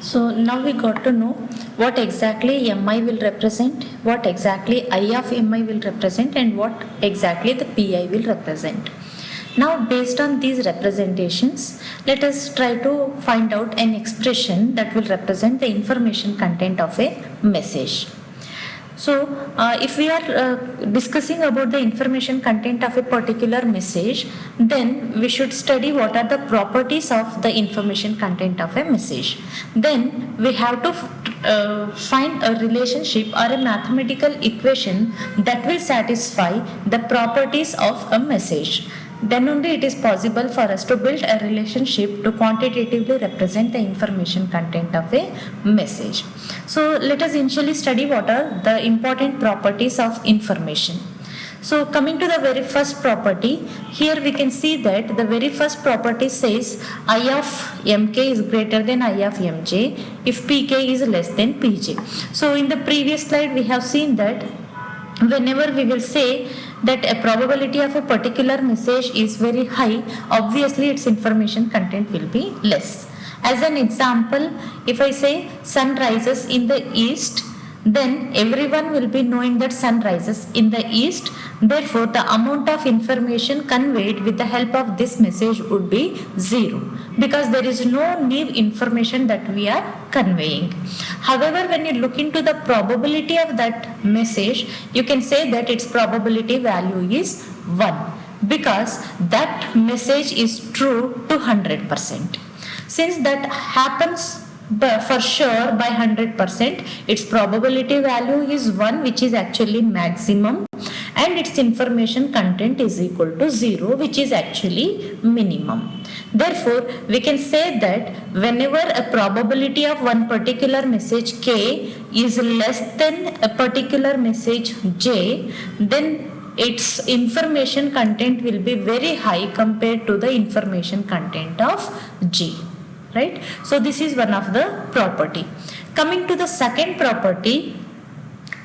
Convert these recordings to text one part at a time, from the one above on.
So now we got to know what exactly Mi will represent, what exactly I of Mi will represent, and what exactly the Pi will represent. Now based on these representations, let us try to find out an expression that will represent the information content of a message. So, if we are discussing about the information content of a particular message, then we should study what are the properties of the information content of a message. Then we have to find a relationship or a mathematical equation that will satisfy the properties of a message. Then only it is possible for us to build a relationship to quantitatively represent the information content of a message. So let us initially study what are the important properties of information. So coming to the very first property, here we can see that the very first property says I of mk is greater than I of mj if pk is less than pj. So in the previous slide we have seen that whenever we will say that a probability of a particular message is very high, obviously its information content will be less. As an example, if I say sun rises in the east, then everyone will be knowing that sun rises in the east. Therefore, the amount of information conveyed with the help of this message would be 0, because there is no new information that we are conveying. However, when you look into the probability of that message, you can say that its probability value is 1, because that message is true to 100%. Since that happens for sure by 100%, its probability value is 1, which is actually maximum, and its information content is equal to 0, which is actually minimum. Therefore, we can say that whenever a probability of one particular message k is less than a particular message j, then its information content will be very high compared to the information content of g. Right? So this is one of the property. Coming to the second property,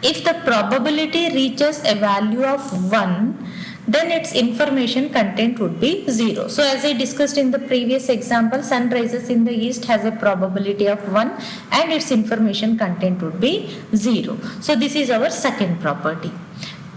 if the probability reaches a value of 1, then its information content would be 0. So as I discussed in the previous example, sun rises in the east has a probability of 1 and its information content would be 0. So this is our second property.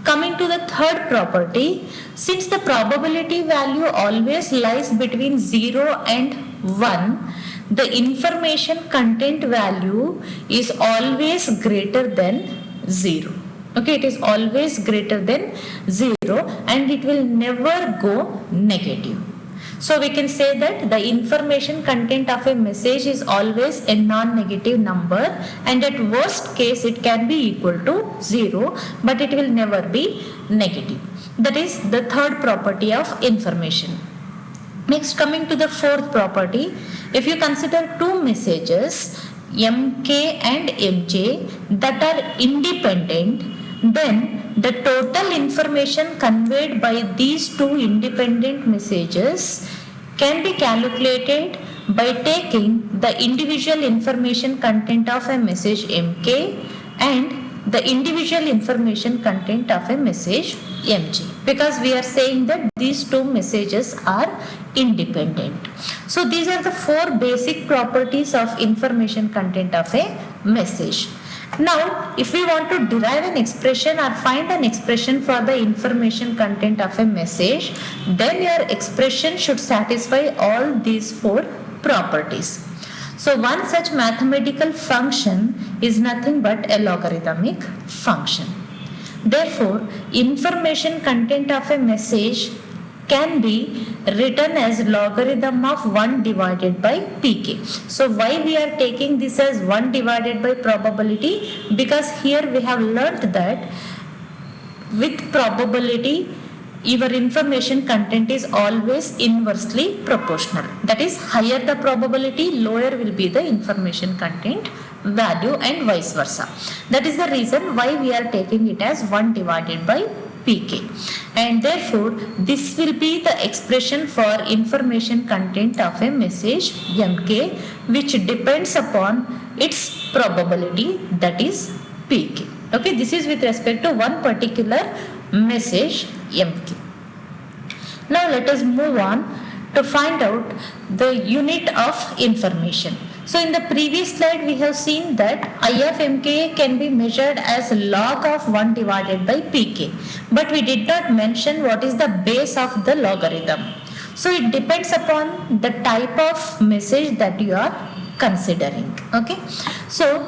Coming to the third property, since the probability value always lies between 0 and 1, the information content value is always greater than 0. Okay, it is always greater than 0 and it will never go negative. So we can say that the information content of a message is always a non-negative number, and at worst case it can be equal to 0, but it will never be negative. That is the third property of information. Next, coming to the fourth property, if you consider two messages mk and mj that are independent, then the total information conveyed by these two independent messages can be calculated by taking the individual information content of a message mk and the individual information content of a message mj, because we are saying that these two messages are independent. So these are the four basic properties of information content of a message. Now, if we want to derive an expression or find an expression for the information content of a message, then your expression should satisfy all these four properties. So one such mathematical function is nothing but a logarithmic function. Therefore, information content of a message can be written as logarithm of 1 divided by pk. So why we are taking this as 1 divided by probability? Because here we have learnt that with probability your information content is always inversely proportional. That is, higher the probability, lower will be the information content value, and vice versa. That is the reason why we are taking it as 1 divided by pk, and therefore this will be the expression for information content of a message mk, which depends upon its probability, that is pk. Okay, this is with respect to one particular message mk. Now let us move on to find out the unit of information. So in the previous slide we have seen that I of mk can be measured as log of 1 divided by pk, but we did not mention what is the base of the logarithm. So it depends upon the type of message that you are considering. Okay, so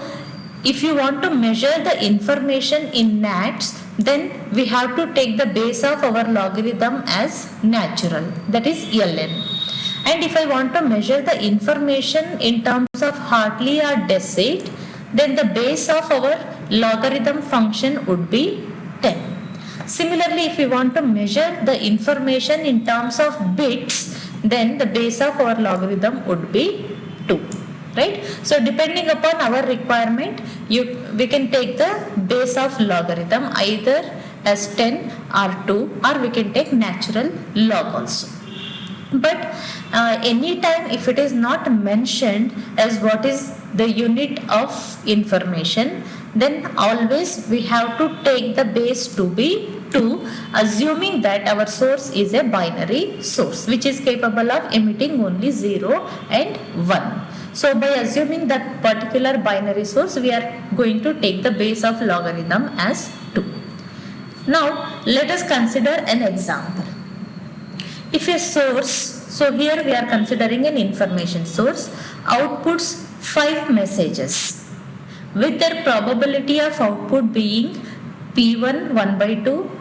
if you want to measure the information in nats, then we have to take the base of our logarithm as natural, that is ln. And if I want to measure the information in terms of Hartley or Deseit, then the base of our logarithm function would be 10. Similarly, if we want to measure the information in terms of bits, then the base of our logarithm would be 2. Right? So depending upon our requirement, we can take the base of logarithm either as 10 or 2, or we can take natural log also. But anytime if it is not mentioned as what is the unit of information, then always we have to take the base to be 2, assuming that our source is a binary source which is capable of emitting only 0 and 1. So by assuming that particular binary source, we are going to take the base of logarithm as 2. Now let us consider an example. If a source, so here we are considering an information source, outputs 5 messages with their probability of output being P1 1 by 2,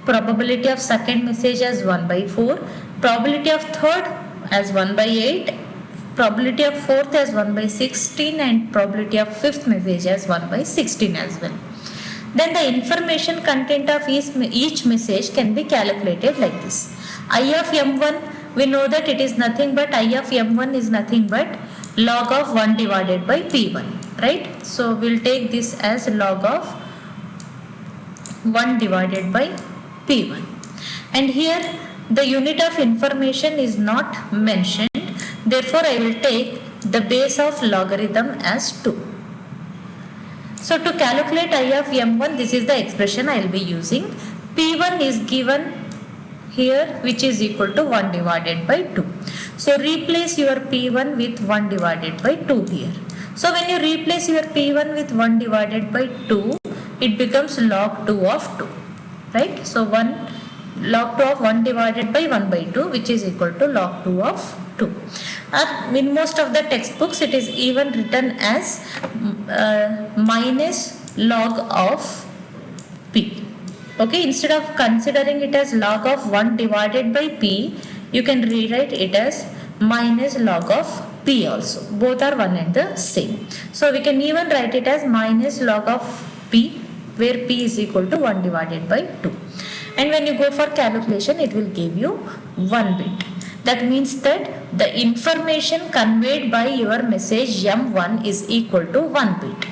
probability of second message as 1 by 4, probability of third as 1 by 8, probability of fourth as 1 by 16, and probability of fifth message as 1 by 16 as well. Then the information content of each message can be calculated like this. I of m1, we know that it is nothing but I of m1 is nothing but log of 1 divided by p1, right? So we'll take this as log of 1 divided by p1. And here the unit of information is not mentioned, therefore I will take the base of logarithm as 2. So to calculate I of m1, this is the expression I will be using. P1 is given here, which is equal to 1 divided by 2. So replace your P1 with 1 divided by 2 here. So when you replace your P1 with 1 divided by 2, it becomes log 2 of 2, right? So log 2 of 1 divided by 1 by 2, which is equal to log 2 of 2. In most of the textbooks, it is even written as minus log of P. Okay, instead of considering it as log of 1 divided by P, you can rewrite it as minus log of P also. Both are one and the same. So we can even write it as minus log of P, where P is equal to 1 divided by 2. And when you go for calculation, it will give you 1 bit. That means that the information conveyed by your message M1 is equal to 1 bit.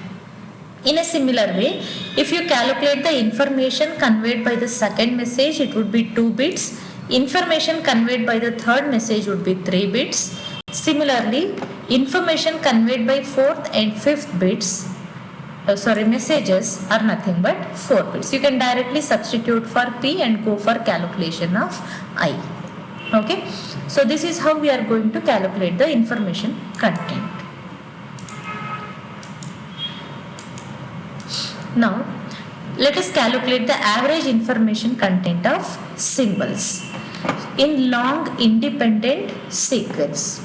In a similar way, if you calculate the information conveyed by the second message, it would be 2 bits. Information conveyed by the third message would be 3 bits. Similarly, information conveyed by fourth and fifth messages are nothing but 4 bits. You can directly substitute for P and go for calculation of I. Okay, so this is how we are going to calculate the information content. Now let us calculate the average information content of symbols in long independent sequence.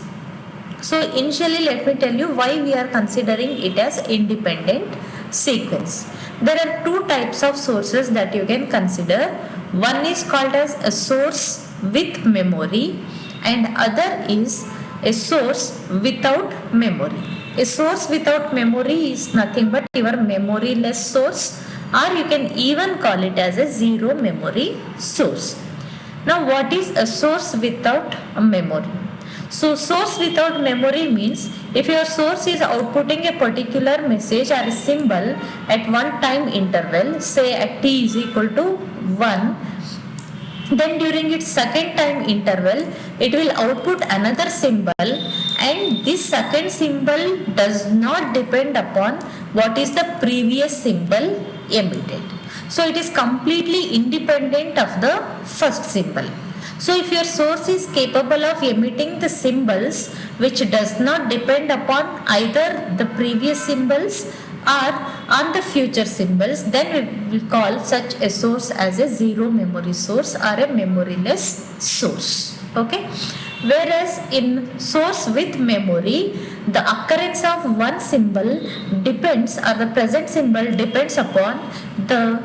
So initially let me tell you why we are considering it as independent sequence. There are 2 types of sources that you can consider. One is called as a source with memory and other is a source without memory. A source without memory is nothing but your memoryless source, or you can even call it as a zero memory source. Now what is a source without a memory? So source without memory means if your source is outputting a particular message or a symbol at one time interval, say at t is equal to 1, then during its second time interval it will output another symbol, and this second symbol does not depend upon what is the previous symbol emitted. So it is completely independent of the first symbol. So if your source is capable of emitting the symbols which does not depend upon either the previous symbols or on the future symbols, then we will call such a source as a zero memory source or a memoryless source. Okay. Whereas in source with memory, the occurrence of one symbol depends, or the present symbol depends upon the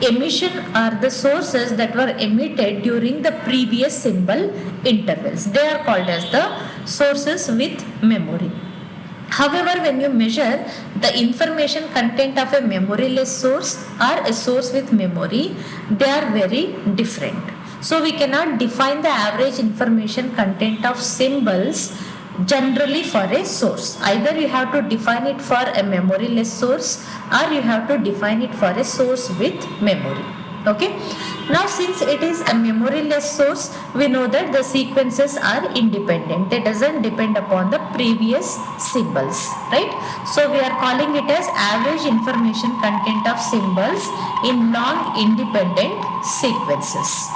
emission or the sources that were emitted during the previous symbol intervals. They are called as the sources with memory. However, when you measure the information content of a memoryless source or a source with memory, they are very different. So we cannot define the average information content of symbols generally for a source. Either you have to define it for a memoryless source or you have to define it for a source with memory. Okay. Now since it is a memoryless source, we know that the sequences are independent. They doesn't depend upon the previous symbols, right? So we are calling it as average information content of symbols in long independent sequences.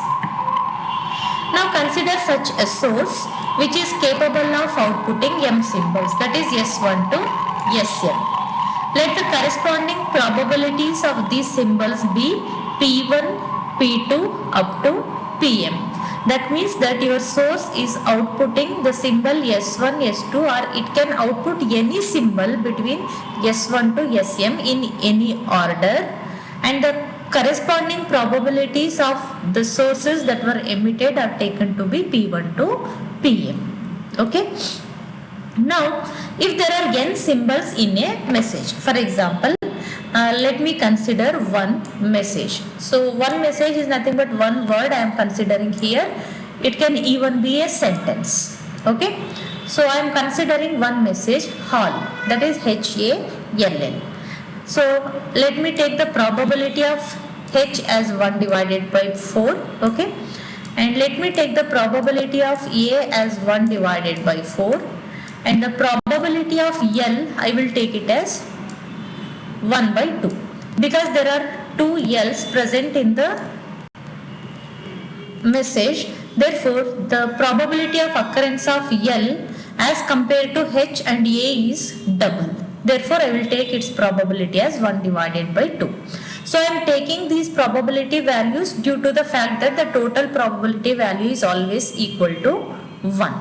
Now consider such a source which is capable of outputting M symbols, that is S1 to Sm. Let the corresponding probabilities of these symbols be P1, P2 up to Pm. That means that your source is outputting the symbol S1, S2, or it can output any symbol between S1 to Sm in any order, and the corresponding probabilities of the sources that were emitted are taken to be P1 to Pm. Okay. Now, if there are n symbols in a message, for example, let me consider one message. So, one message is nothing but one word I am considering here. It can even be a sentence. Okay. So, I am considering one message, hall, that is HALL. So, let me take the probability of H as 1 divided by 4. Okay. And let me take the probability of A as 1 divided by 4. And the probability of L, I will take it as 1 by 2. Because there are two L's present in the message. Therefore, the probability of occurrence of L as compared to H and A is double. Therefore, I will take its probability as 1 divided by 2. So, I am taking these probability values due to the fact that the total probability value is always equal to 1.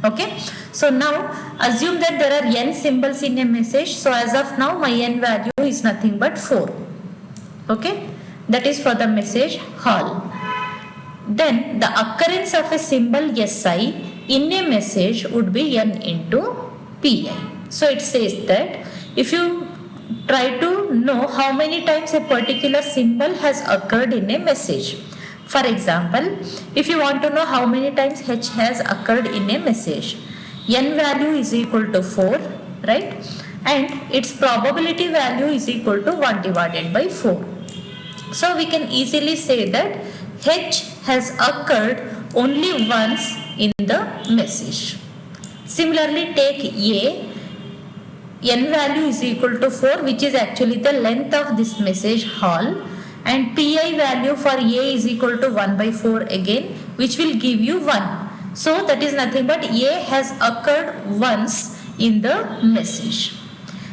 Okay. So, now assume that there are n symbols in a message. So, as of now, my n value is nothing but 4. Okay. That is for the message hall. Then, the occurrence of a symbol SI in a message would be n into Pi. So, it says that if you try to know how many times a particular symbol has occurred in a message. For example, if you want to know how many times H has occurred in a message, n value is equal to 4, right? And its probability value is equal to 1 divided by 4. So, we can easily say that H has occurred only once in the message. Similarly, take A. N value is equal to 4, which is actually the length of this message hall, and Pi value for A is equal to 1 by 4 again, which will give you 1. So that is nothing but A has occurred once in the message.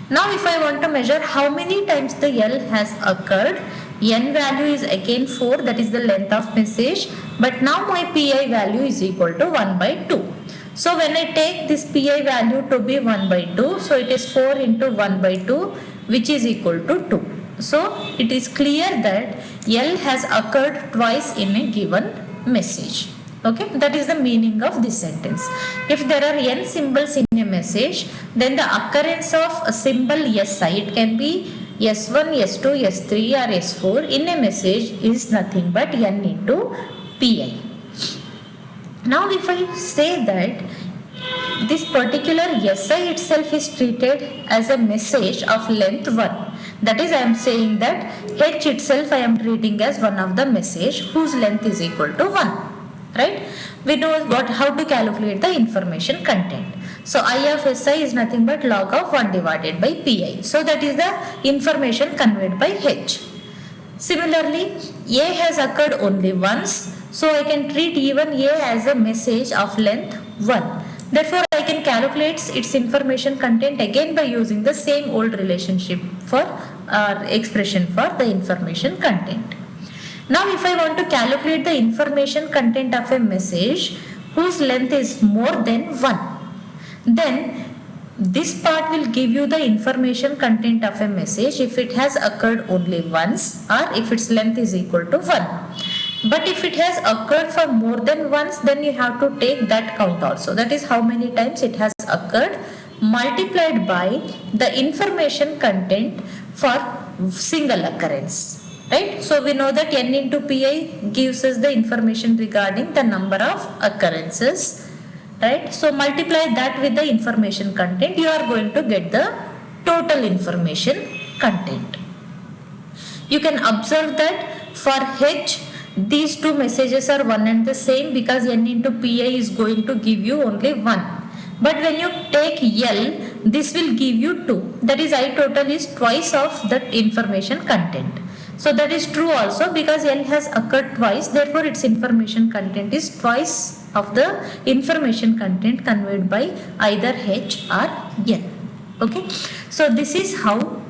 Now if I want to measure how many times the L has occurred, N value is again 4, that is the length of message, but now my Pi value is equal to 1 by 2. So when I take this Pi value to be 1 by 2, so it is 4 into 1 by 2, which is equal to 2. So it is clear that L has occurred twice in a given message. Okay, that is the meaning of this sentence. If there are n symbols in a message, then the occurrence of a symbol SI, it can be S1, S2, S3 or S4 in a message is nothing but n into Pi. Now if I say that this particular SI itself is treated as a message of length 1, that is I am saying that H itself I am treating as one of the message whose length is equal to 1, right? We know how to calculate the information content. So I of SI is nothing but log of 1 divided by Pi. So that is the information conveyed by H. Similarly, A has occurred only once. So I can treat even A as a message of length 1. Therefore, I can calculate its information content again by using the same old relationship for expression for the information content. Now, if I want to calculate the information content of a message whose length is more than 1, then this part will give you the information content of a message if it has occurred only once or if its length is equal to 1. But if it has occurred for more than once, then you have to take that count also. That is how many times it has occurred multiplied by the information content for single occurrence. Right? So we know that n into pi gives us the information regarding the number of occurrences. Right? So multiply that with the information content, you are going to get the total information content. You can observe that for H, these two messages are one and the same because n into pi is going to give you only 1. But when you take L, this will give you 2. That is, I total is twice of that information content. So that is true also because L has occurred twice, therefore its information content is twice of the information content conveyed by either H or L. Okay, so this is how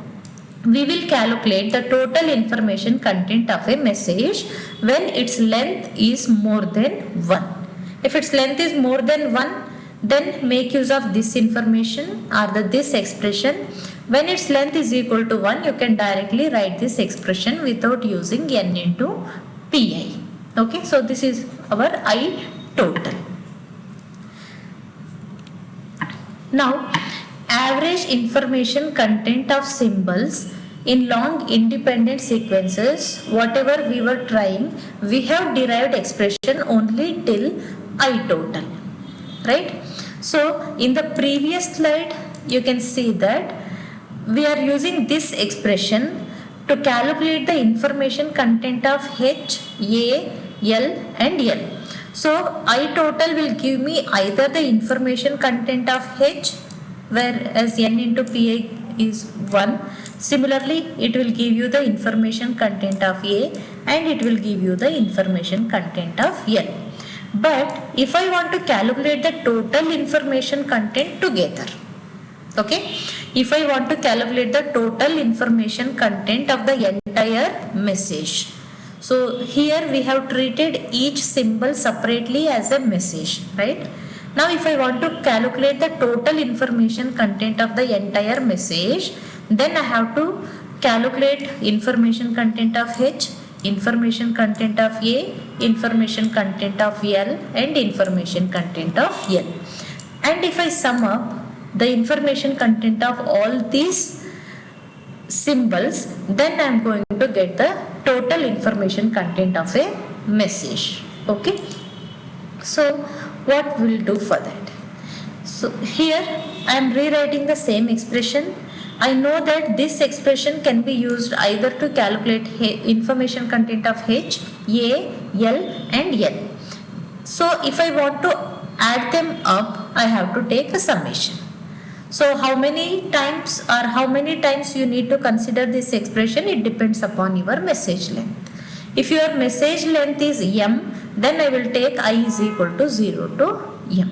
we will calculate the total information content of a message when its length is more than 1. If its length is more than 1, then make use of this information or this expression. When its length is equal to 1, you can directly write this expression without using n into pi. Okay, so this is our I total. Now, average information content of symbols in long independent sequences, whatever we were trying, we have derived expression only till I total. Right? So, in the previous slide, you can see that we are using this expression to calculate the information content of H, A, L and L. So, I total will give me either the information content of H, whereas n into pi is 1. Similarly, it will give you the information content of A and it will give you the information content of L. But if I want to calculate the total information content together, okay, if I want to calculate the total information content of the entire message, so here we have treated each symbol separately as a message, right? Now if I want to calculate the total information content of the entire message, then I have to calculate information content of H, information content of A, information content of L and information content of L. And if I sum up the information content of all these symbols, then I am going to get the total information content of a message. Okay. So what we'll do for that? So here I am rewriting the same expression. I know that this expression can be used either to calculate information content of H, A, L and L. So if I want to add them up, I have to take a summation. So how many times you need to consider this expression, it depends upon your message length. If your message length is m, then I will take I is equal to 0 to m.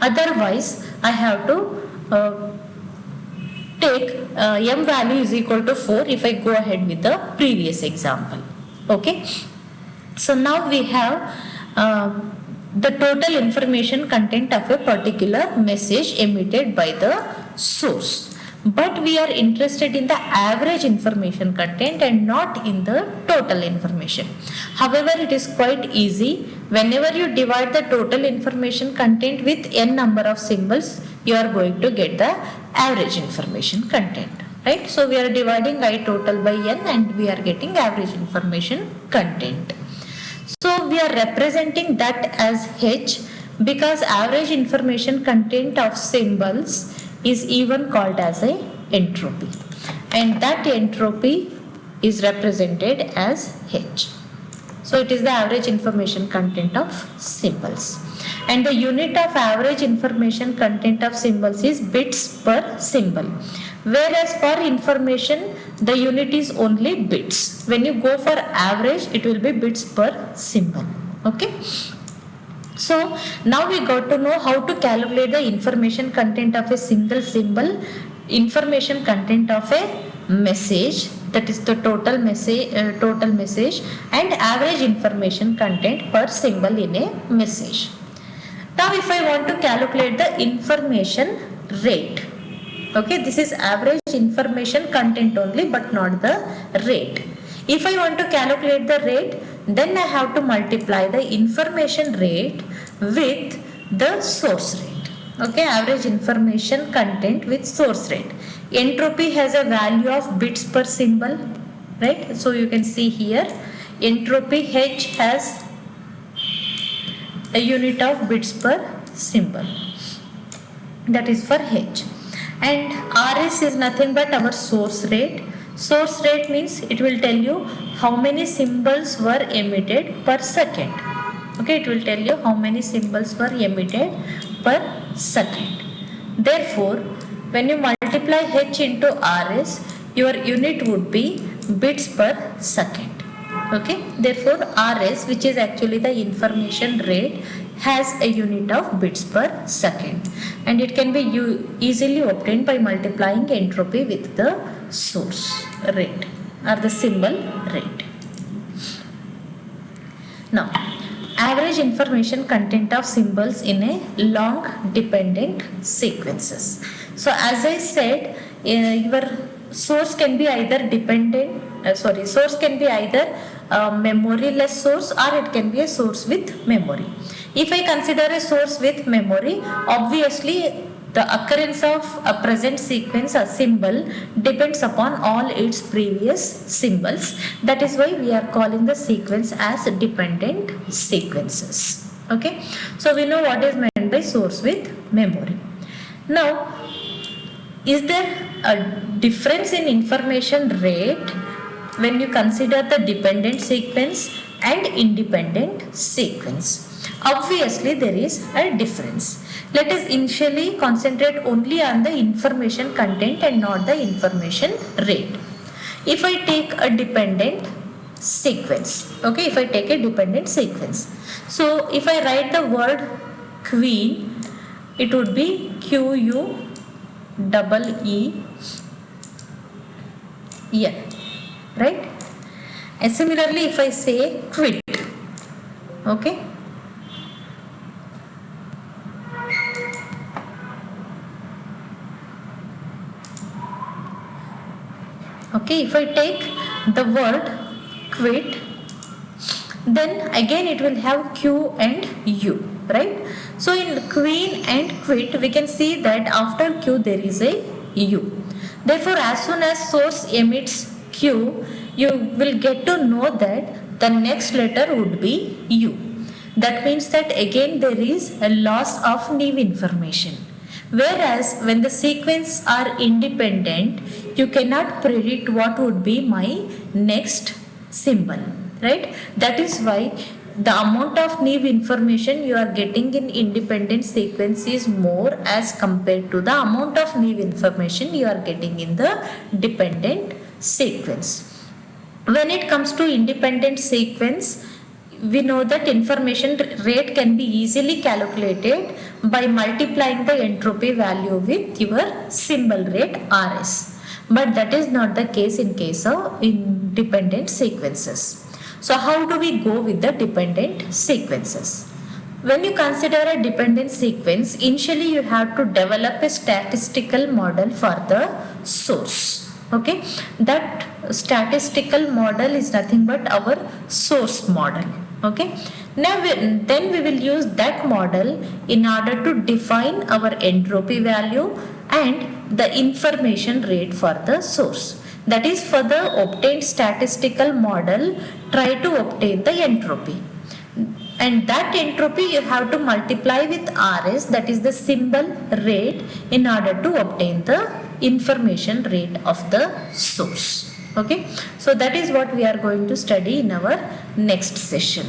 Otherwise, I have to take m value is equal to 4 if I go ahead with the previous example. Okay. So now we have the total information content of a particular message emitted by the source. But we are interested in the average information content and not in the total information. However, it is quite easy. Whenever you divide the total information content with n number of symbols, you are going to get the average information content. Right? So we are dividing I total by n and we are getting average information content. So we are representing that as H because average information content of symbols is even called as a entropy, and that entropy is represented as H. So it is the average information content of symbols, and the unit of average information content of symbols is bits per symbol, whereas for information the unit is only bits. When you go for average, it will be bits per symbol. Okay. So now we got to know how to calculate the information content of a single symbol, information content of a message, that is the total message, and average information content per symbol in a message. Now if I want to calculate the information rate, okay, this is average information content only but not the rate. If I want to calculate the rate, then I have to multiply the information rate with the source rate. Okay, average information content with source rate. Entropy has a value of bits per symbol, right? So you can see here entropy H has a unit of bits per symbol, that is for H. And RS is nothing but our source rate. Source rate means it will tell you how many symbols were emitted per second. Okay, it will tell you how many symbols were emitted per second. Therefore, when you multiply H into RS, your unit would be bits per second. Okay, therefore RS, which is actually the information rate, has a unit of bits per second, and it can be easily obtained by multiplying entropy with the source rate or the symbol rate. Now, average information content of symbols in a long dependent sequences. So as I said, your source can be either source can be either memory-less source, or it can be a source with memory. If I consider a source with memory, obviously the occurrence of a present sequence or symbol depends upon all its previous symbols. That is why we are calling the sequence as dependent sequences. Okay, so we know what is meant by source with memory. Now, is there a difference in information rate when you consider the dependent sequence and independent sequence? Obviously there is a difference. Let us initially concentrate only on the information content and not the information rate. If I take a dependent sequence, okay, if I take a dependent sequence, so if I write the word queen, it would be QUEEN, right? And similarly, if I say quit, okay, okay, if I take the word quit, then again it will have Q and U, right? So in queen and quit, we can see that after Q there is a U. Therefore, as soon as source emits Q, you will get to know that the next letter would be U. That means that again there is a loss of new information. Whereas when the sequence are independent, you cannot predict what would be my next symbol, right? That is why the amount of new information you are getting in independent sequence is more as compared to the amount of new information you are getting in the dependent sequence. When it comes to independent sequence, we know that information rate can be easily calculated by multiplying the entropy value with your symbol rate RS. But that is not the case in case of independent sequences. So how do we go with the dependent sequences? When you consider a dependent sequence, initially you have to develop a statistical model for the source. Okay, that statistical model is nothing but our source model. Okay, now then we will use that model in order to define our entropy value and the information rate for the source. That is, for the obtained statistical model, try to obtain the entropy, and that entropy you have to multiply with RS, that is the symbol rate, in order to obtain the information rate of the source. Okay, so that is what we are going to study in our next session.